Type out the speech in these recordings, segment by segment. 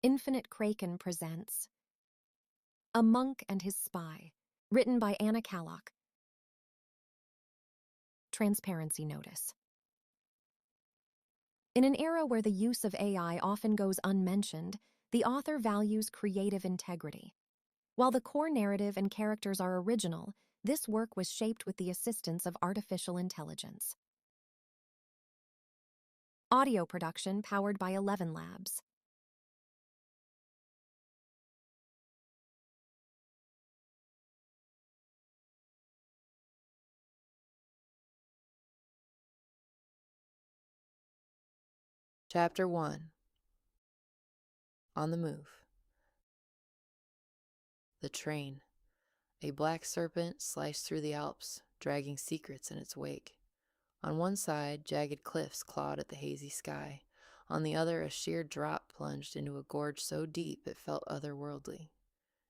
Infinite Kraken presents A Monk and His Spy, written by Anna Kalloch. Transparency Notice. In an era where the use of AI often goes unmentioned, the author values creative integrity. While the core narrative and characters are original, this work was shaped with the assistance of artificial intelligence. Audio production powered by 11 Labs. Chapter 1. On the Move. The train. A black serpent sliced through the Alps, dragging secrets in its wake. On one side, jagged cliffs clawed at the hazy sky. On the other, a sheer drop plunged into a gorge so deep it felt otherworldly.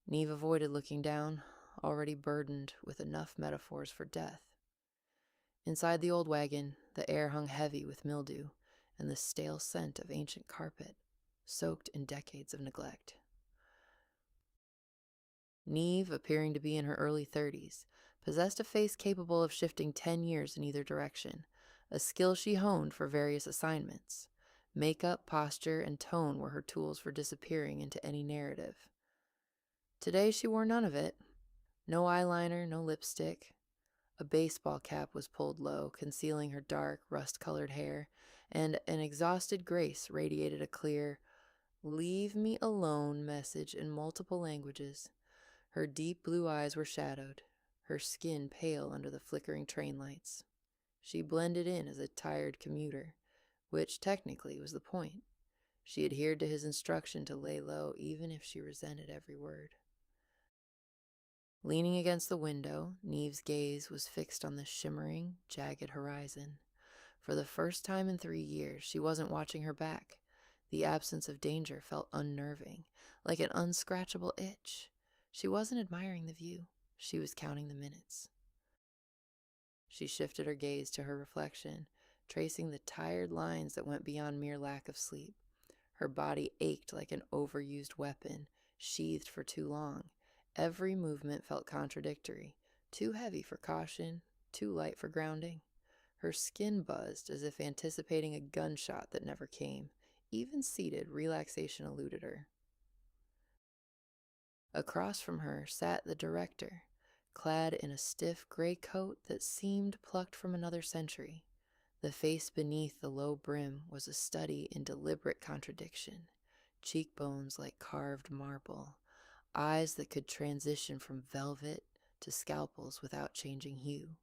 Neve avoided looking down, already burdened with enough metaphors for death. Inside the old wagon, the air hung heavy with mildew and the stale scent of ancient carpet, soaked in decades of neglect. Neve, appearing to be in her early 30s, possessed a face capable of shifting 10 years in either direction, a skill she honed for various assignments. Makeup, posture, and tone were her tools for disappearing into any narrative. Today she wore none of it. No eyeliner, no lipstick. A baseball cap was pulled low, concealing her dark, rust-colored hair, and an exhausted grace radiated a clear, "Leave me alone" message in multiple languages. Her deep blue eyes were shadowed, her skin pale under the flickering train lights. She blended in as a tired commuter, which technically was the point. She adhered to his instruction to lay low even if she resented every word. Leaning against the window, Neve's gaze was fixed on the shimmering, jagged horizon. For the first time in 3 years, she wasn't watching her back. The absence of danger felt unnerving, like an unscratchable itch. She wasn't admiring the view. She was counting the minutes. She shifted her gaze to her reflection, tracing the tired lines that went beyond mere lack of sleep. Her body ached like an overused weapon, sheathed for too long. Every movement felt contradictory, too heavy for caution, too light for grounding. Her skin buzzed as if anticipating a gunshot that never came. Even seated, relaxation eluded her. Across from her sat the director, clad in a stiff gray coat that seemed plucked from another century. The face beneath the low brim was a study in deliberate contradiction, cheekbones like carved marble, eyes that could transition from velvet to scalpels without changing hue.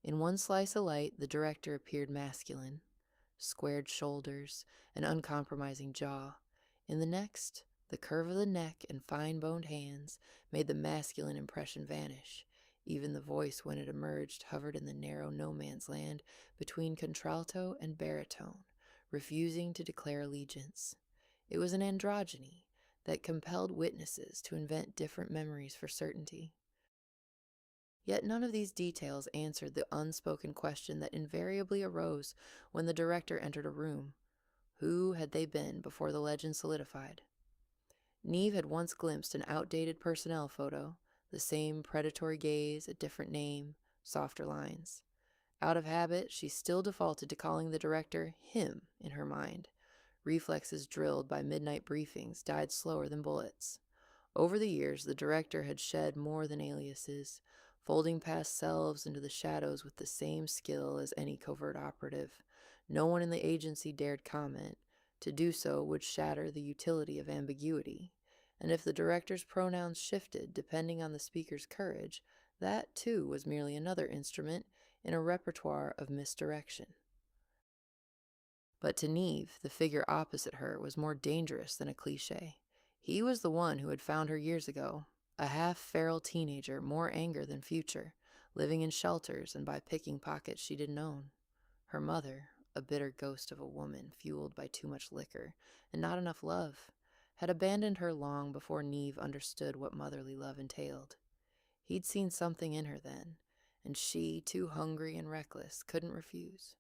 In one slice of light, the director appeared masculine, squared shoulders, an uncompromising jaw. In the next, the curve of the neck and fine-boned hands made the masculine impression vanish. Even the voice, when it emerged, hovered in the narrow no-man's land between contralto and baritone, refusing to declare allegiance. It was an androgyny that compelled witnesses to invent different memories for certainty. Yet none of these details answered the unspoken question that invariably arose when the director entered a room. Who had they been before the legend solidified? Neve had once glimpsed an outdated personnel photo, the same predatory gaze, a different name, softer lines. Out of habit, she still defaulted to calling the director him in her mind. Reflexes drilled by midnight briefings died slower than bullets. Over the years, the director had shed more than aliases, folding past selves into the shadows with the same skill as any covert operative. No one in the agency dared comment. To do so would shatter the utility of ambiguity. And if the director's pronouns shifted depending on the speaker's courage, that too was merely another instrument in a repertoire of misdirection. But to Neve, the figure opposite her was more dangerous than a cliché. He was the one who had found her years ago, a half-feral teenager, more anger than future, living in shelters and by picking pockets she didn't own. Her mother, a bitter ghost of a woman fueled by too much liquor and not enough love, had abandoned her long before Neve understood what motherly love entailed. He'd seen something in her then, and she, too hungry and reckless, couldn't refuse.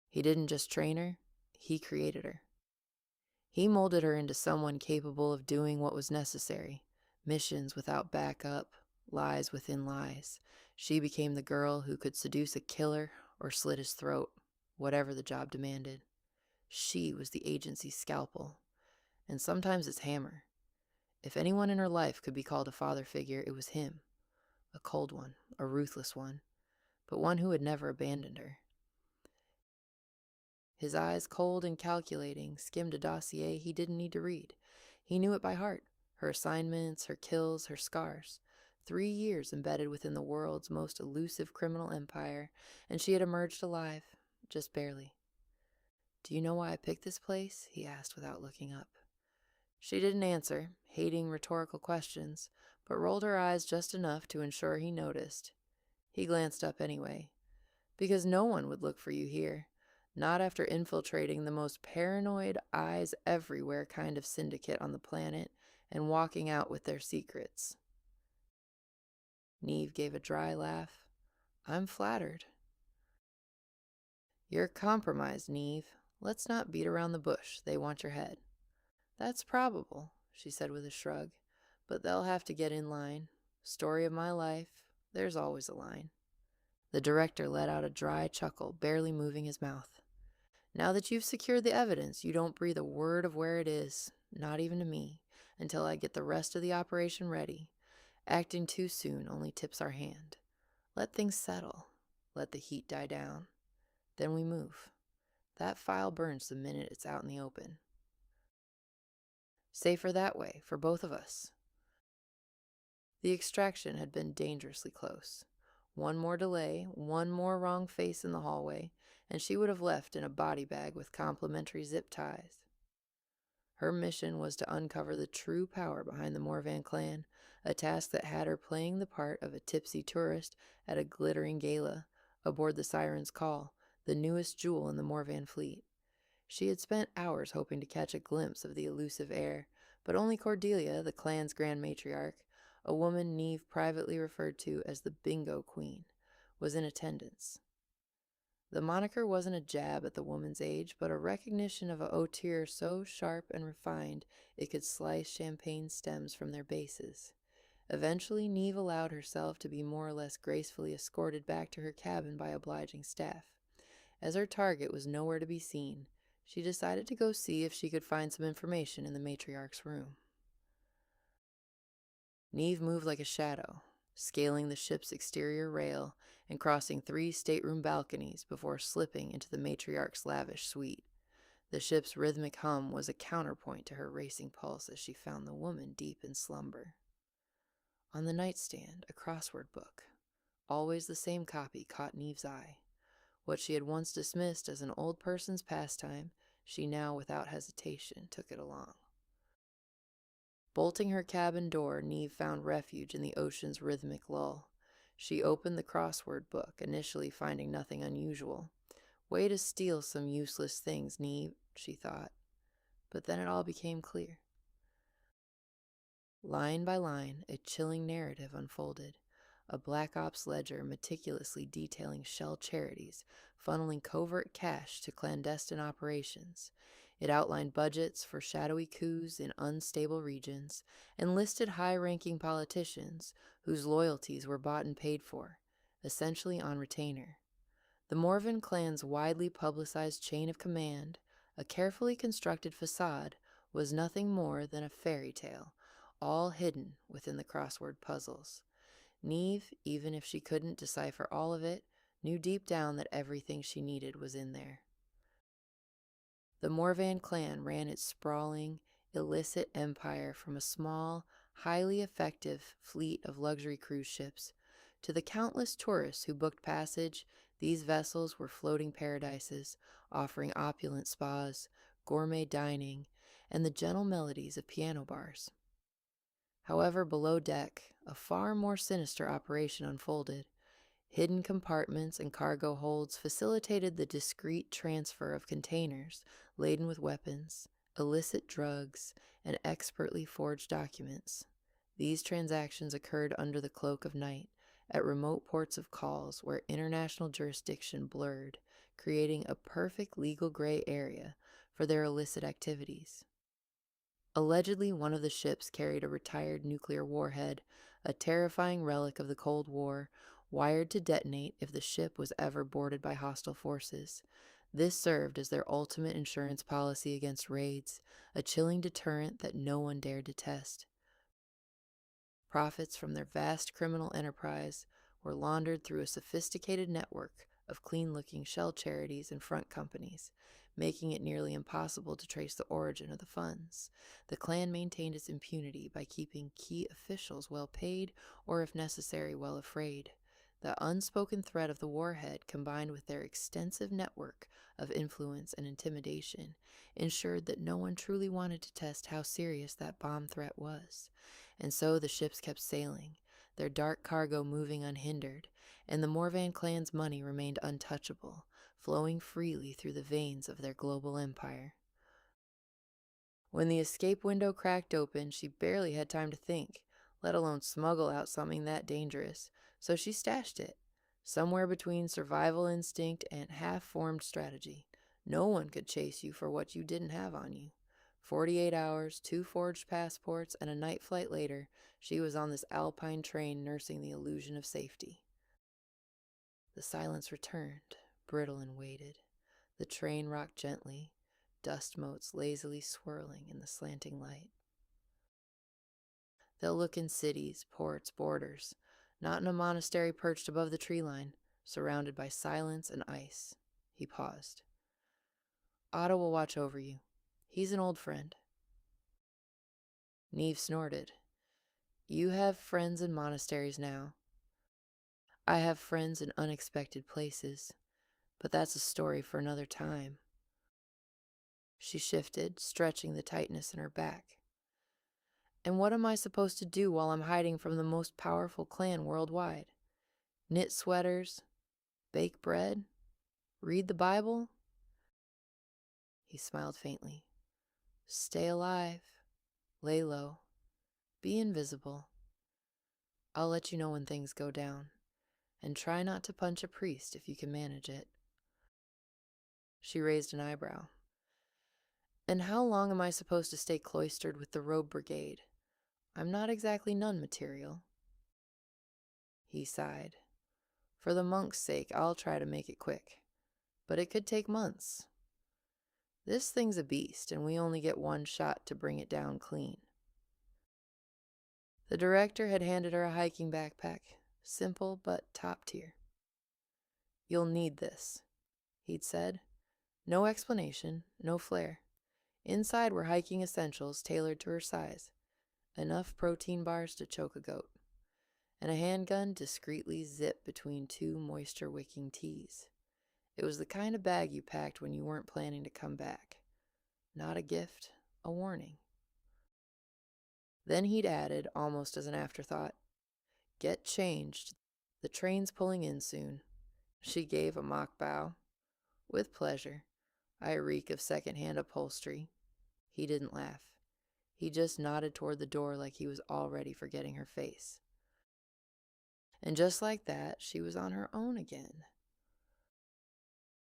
He didn't just train her, he created her. He molded her into someone capable of doing what was necessary, missions without backup, lies within lies. She became the girl who could seduce a killer or slit his throat, whatever the job demanded. She was the agency's scalpel, and sometimes its hammer. If anyone in her life could be called a father figure, it was him. A cold one, a ruthless one, but one who had never abandoned her. His eyes, cold and calculating, skimmed a dossier he didn't need to read. He knew it by heart. Her assignments, her kills, her scars. 3 years embedded within the world's most elusive criminal empire, and she had emerged alive, just barely. "Do you know why I picked this place?" he asked without looking up. She didn't answer, hating rhetorical questions, but rolled her eyes just enough to ensure he noticed. He glanced up anyway. "Because no one would look for you here. Not after infiltrating the most paranoid, eyes everywhere kind of syndicate on the planet and walking out with their secrets." Neve gave a dry laugh. "I'm flattered." "You're compromised, Neve. Let's not beat around the bush. They want your head." "That's probable," she said with a shrug, "but they'll have to get in line. Story of my life. There's always a line." The director let out a dry chuckle, barely moving his mouth. "Now that you've secured the evidence, you don't breathe a word of where it is, not even to me, until I get the rest of the operation ready. Acting too soon only tips our hand. Let things settle. Let the heat die down. Then we move. That file burns the minute it's out in the open. Safer that way, for both of us." The extraction had been dangerously close. One more delay, one more wrong face in the hallway, and she would have left in a body bag with complimentary zip ties. Her mission was to uncover the true power behind the Morvan clan, a task that had her playing the part of a tipsy tourist at a glittering gala aboard the Siren's Call, the newest jewel in the Morvan fleet. She had spent hours hoping to catch a glimpse of the elusive heir, but only Cordelia, the clan's grand matriarch, a woman Neve privately referred to as the Bingo Queen, was in attendance. The moniker wasn't a jab at the woman's age, but a recognition of a hauteur so sharp and refined it could slice champagne stems from their bases. Eventually, Neve allowed herself to be more or less gracefully escorted back to her cabin by obliging staff. As her target was nowhere to be seen, she decided to go see if she could find some information in the matriarch's room. Neve moved like a shadow, scaling the ship's exterior rail and crossing 3 stateroom balconies before slipping into the matriarch's lavish suite. The ship's rhythmic hum was a counterpoint to her racing pulse as she found the woman deep in slumber. On the nightstand, a crossword book. Always the same copy caught Neve's eye. What she had once dismissed as an old person's pastime, she now, without hesitation, took it along. Bolting her cabin door, Neve found refuge in the ocean's rhythmic lull. She opened the crossword book, initially finding nothing unusual. "Way to steal some useless things, Neve," she thought. But then it all became clear. Line by line, a chilling narrative unfolded. A Black Ops ledger meticulously detailing shell charities, funneling covert cash to clandestine operations. It outlined budgets for shadowy coups in unstable regions, and listed high-ranking politicians whose loyalties were bought and paid for, essentially on retainer. The Morvan clan's widely publicized chain of command, a carefully constructed facade, was nothing more than a fairy tale, all hidden within the crossword puzzles. Neve, even if she couldn't decipher all of it, knew deep down that everything she needed was in there. The Morvan clan ran its sprawling, illicit empire from a small, highly effective fleet of luxury cruise ships. To the countless tourists who booked passage, these vessels were floating paradises, offering opulent spas, gourmet dining, and the gentle melodies of piano bars. However, below deck, a far more sinister operation unfolded. Hidden compartments and cargo holds facilitated the discreet transfer of containers laden with weapons, illicit drugs, and expertly forged documents. These transactions occurred under the cloak of night, at remote ports of calls where international jurisdiction blurred, creating a perfect legal gray area for their illicit activities. Allegedly, one of the ships carried a retired nuclear warhead, a terrifying relic of the Cold War, wired to detonate if the ship was ever boarded by hostile forces. This served as their ultimate insurance policy against raids, a chilling deterrent that no one dared to test. Profits from their vast criminal enterprise were laundered through a sophisticated network of clean-looking shell charities and front companies, making it nearly impossible to trace the origin of the funds. The Klan maintained its impunity by keeping key officials well paid, or if necessary, well afraid. The unspoken threat of the warhead, combined with their extensive network of influence and intimidation, ensured that no one truly wanted to test how serious that bomb threat was. And so the ships kept sailing, their dark cargo moving unhindered, and the Morvan clan's money remained untouchable, flowing freely through the veins of their global empire. When the escape window cracked open, she barely had time to think, let alone smuggle out something that dangerous, so she stashed it, somewhere between survival instinct and half-formed strategy. No one could chase you for what you didn't have on you. 48 hours, 2 forged passports, and a night flight later, she was on this Alpine train nursing the illusion of safety. The silence returned, brittle and weighted. The train rocked gently, dust motes lazily swirling in the slanting light. They'll look in cities, ports, borders, not in a monastery perched above the tree line, surrounded by silence and ice. He paused. Otto will watch over you. He's an old friend. Neve snorted. You have friends in monasteries now. I have friends in unexpected places, but that's a story for another time. She shifted, stretching the tightness in her back. And what am I supposed to do while I'm hiding from the most powerful clan worldwide? Knit sweaters? Bake bread? Read the Bible? He smiled faintly. Stay alive. Lay low. Be invisible. I'll let you know when things go down. And try not to punch a priest if you can manage it. She raised an eyebrow. And how long am I supposed to stay cloistered with the Robe Brigade? I'm not exactly nun material. He sighed. For the monk's sake, I'll try to make it quick. But it could take months. This thing's a beast, and we only get one shot to bring it down clean. The director had handed her a hiking backpack, simple but top tier. You'll need this, he'd said. No explanation, no flair. Inside were hiking essentials tailored to her size. Enough protein bars to choke a goat. And a handgun discreetly zipped between 2 moisture-wicking tees. It was the kind of bag you packed when you weren't planning to come back. Not a gift, a warning. Then he'd added, almost as an afterthought, Get changed. The train's pulling in soon. She gave a mock bow. With pleasure. I reek of second-hand upholstery. He didn't laugh. He just nodded toward the door like he was already forgetting her face. And just like that, she was on her own again.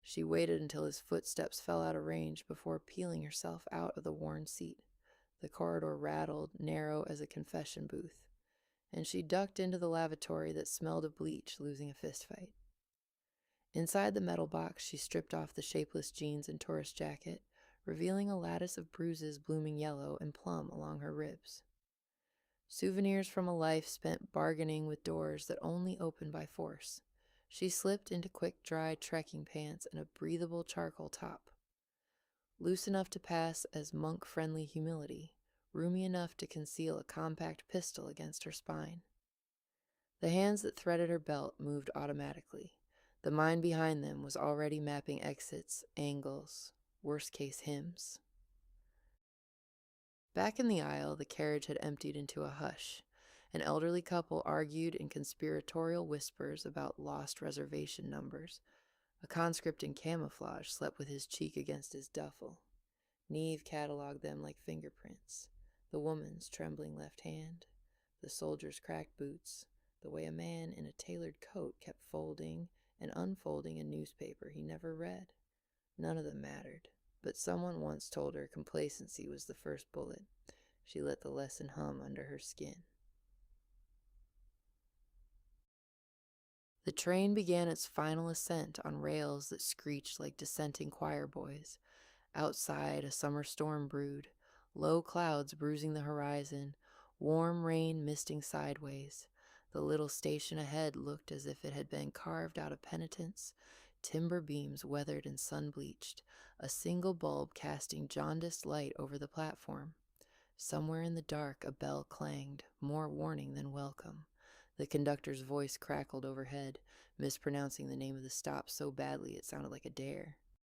She waited until his footsteps fell out of range before peeling herself out of the worn seat. The corridor rattled, narrow as a confession booth, and she ducked into the lavatory that smelled of bleach, losing a fistfight. Inside the metal box, she stripped off the shapeless jeans and tourist jacket, revealing a lattice of bruises blooming yellow and plum along her ribs. Souvenirs from a life spent bargaining with doors that only open by force. She slipped into quick-dry trekking pants and a breathable charcoal top. Loose enough to pass as monk-friendly humility, roomy enough to conceal a compact pistol against her spine. The hands that threaded her belt moved automatically. The mind behind them was already mapping exits, angles, worst-case hymns. Back in the aisle, the carriage had emptied into a hush. An elderly couple argued in conspiratorial whispers about lost reservation numbers. A conscript in camouflage slept with his cheek against his duffel. Neve cataloged them like fingerprints. The woman's trembling left hand, the soldier's cracked boots, the way a man in a tailored coat kept folding and unfolding a newspaper he never read. None of them mattered, but someone once told her complacency was the first bullet. She let the lesson hum under her skin. The train began its final ascent on rails that screeched like dissenting choir boys. Outside, a summer storm brewed, low clouds bruising the horizon, warm rain misting sideways. The little station ahead looked as if it had been carved out of penitence, timber beams weathered and sun-bleached, a single bulb casting jaundiced light over the platform. Somewhere in the dark a bell clanged, more warning than welcome. The conductor's voice crackled overhead, mispronouncing the name of the stop so badly it sounded like a dare.